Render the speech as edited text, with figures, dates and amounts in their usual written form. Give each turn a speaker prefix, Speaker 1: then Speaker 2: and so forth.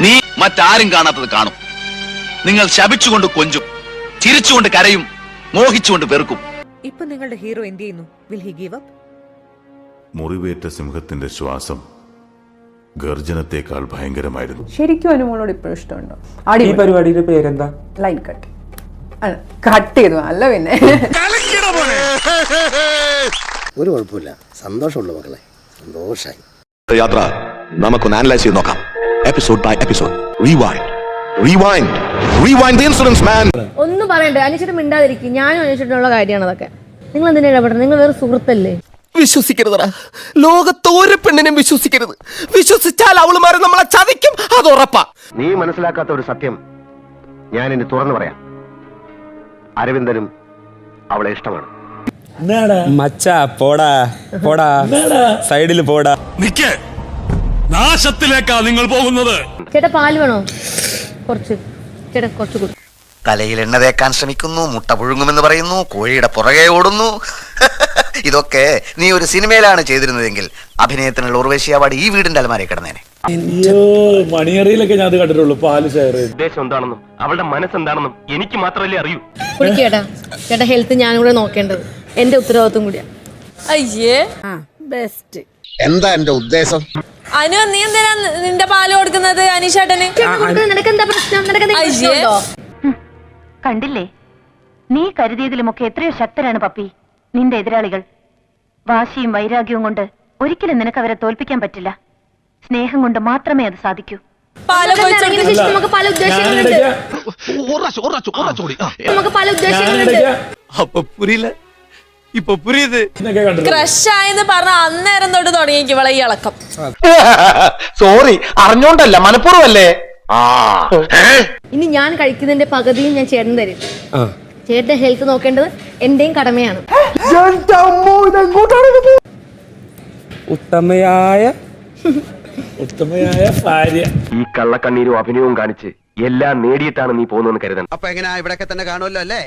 Speaker 1: നീ മറ്റാരും കാണാത്തത് കാണും. നിങ്ങൾ ശപിച്ചുകൊണ്ട് കൊഞ്ചും, ചിരിച്ചുകൊണ്ട് കരയും, മോഹിച്ചുകൊണ്ട് വെറുക്കും.
Speaker 2: ഇപ്പൊ നിങ്ങളുടെ ഹീറോ എന്ത് ചെയ്യുന്നു? Will he give up?
Speaker 3: മുറിവേറ്റ സിംഹത്തിന്റെ ശ്വാസം ഗർജനത്തെക്കാൾ ഭയങ്കരമായിരുന്നു.
Speaker 4: ശരിക്കും അനുമോളോട് ഇപ്പോഴും ഇഷ്ടമുണ്ടോ?
Speaker 5: ഈ പരിപാടിയുടെ പേരെന്താ?
Speaker 4: Line cut. കട്ട് ചെയ്തു അല്ല പിന്നെ.
Speaker 6: ഒരു കുഴപ്പമില്ല, സന്തോഷമുള്ളൂ മക്കളെ, സന്തോഷായി.
Speaker 7: യാത്ര നമുക്കൊന്ന് അനലൈസ് ചെയ്ത് നോക്കാം, episode by episode. Rewind the incidents, man.
Speaker 8: ഒന്നും പറയണ്ടേ, അന്വേഷിച്ചിട്ട് മിണ്ടാതിരിക്കും. ഞാനും അന്വേഷിച്ചിട്ടുള്ള കാര്യമാണ് അതൊക്കെ. നിങ്ങൾ എന്തിനാ ഇടപെടുന്നത്? നിങ്ങൾ വേറെ സുഹൃത്തല്ലേ?
Speaker 9: വിശ്വസിക്കരുതടാ, ലോകത്ത് ഒരു പെണ്ണിനും വിശ്വസിക്കരുത്. വിശ്വസിച്ചാൽ അവളുമാരെ നമ്മളെ ചതിക്കും, അത് ഉറപ്പാ.
Speaker 6: നീ മനസ്സിലാക്കാത്ത ഒരു സത്യം ഞാൻ ഇനി തുറന്നു പറയാം. അരവിന്ദനും അവളെ ഇഷ്ടമാണ്.
Speaker 5: മച്ചാ പോടാ പോടാ, സൈഡിൽ പോടാ.
Speaker 1: നിക്ക്, നാശത്തിലേക്കാ നിങ്ങൾ പോകുന്നത്.
Speaker 8: ചേട്ടാ പാല് വേണോ? കുറച്ച് ചേട്ടാ, കുറച്ച് കൂടി.
Speaker 9: തലയിൽ എണ്ണ തേക്കാൻ ശ്രമിക്കുന്നു, മുട്ട പുഴുങ്ങുമെന്ന് പറയുന്നു, കോഴിയുടെ പുറകെ ഓടുന്നു. ഇതൊക്കെ നീ ഒരു സിനിമയിലാണ് ചെയ്തിരുന്നതെങ്കിൽ അഭിനയത്തിനുള്ള ഉർവശി അവാർഡ് ഈ വീടിന്റെ അലമാരയിൽ കിടന്നേനെ.
Speaker 5: മണിയറിയിലൊക്കെ ഞാൻ കണ്ടിട്ടുള്ളൂ പാല് ഷെയർ.
Speaker 6: ഉദ്ദേശം എന്താണെന്നും അവളുടെ മനസ്സെന്താണെന്നും എനിക്ക് മാത്രമല്ലേ അറിയൂ.
Speaker 8: കുടിക്കേട്ടാ, ചേട്ടാ ഹെൽത്ത് ഞാനും കൂടെ നോക്കേണ്ടത് എന്റെ ഉത്തരവാദിത്വം കൂടിയാ.
Speaker 2: അയ്യേ ബെസ്റ്റ്.
Speaker 6: എന്താ എന്റെ ഉദ്ദേശം?
Speaker 2: അനു, നീ എന്തിനാ നിന്റെ പാല് കൊടുക്കുന്നത് അനീഷേട്ടന്?
Speaker 8: നിനക്കെന്താ പ്രശ്നം?
Speaker 10: കണ്ടില്ലേ, നീ കരുതിയതിലുമൊക്കെ എത്രയോ ശക്തരാണ് പപ്പി നിന്റെ എതിരാളികൾ. വാശിയും വൈരാഗ്യവും കൊണ്ട് ഒരിക്കലും നിനക്ക് അവരെ തോൽപ്പിക്കാൻ പറ്റില്ല. സ്നേഹം കൊണ്ട് മാത്രമേ അത് സാധിക്കൂ.
Speaker 8: നമുക്ക് പല ഉദ്ദേശങ്ങളുണ്ട്. നമുക്ക് പല ഉദ്ദേശങ്ങളുണ്ട്.
Speaker 2: ക്രഷ് ആയെന്ന് പറഞ്ഞ അന്നേരം തൊട്ട് തുടങ്ങിയേക്ക് ഇവളെ ഈ ഇളക്കം.
Speaker 9: സോറി, അറിഞ്ഞോണ്ടല്ല, മനഃപൂർവ്വമല്ലേ.
Speaker 8: ഇനി ഞാൻ കഴിക്കുന്നതിന്റെ പകുതിയും ഞാൻ ചേട്ടൻ തരും. ചേട്ടന്റെ ഹെൽത്ത് നോക്കേണ്ടത് എന്റെയും കടമയാണ്.
Speaker 5: ഉത്തമയായ ഭാര്യ.
Speaker 6: ഈ കള്ളക്കണ്ണീരും അഭിനയവും കാണിച്ച് എല്ലാം നേടിയിട്ടാണ് നീ പോകുന്നതെന്ന് കരുതണം.
Speaker 9: അപ്പൊ എങ്ങനെയാ, ഇവിടെയൊക്കെ തന്നെ കാണുമല്ലോ അല്ലേ?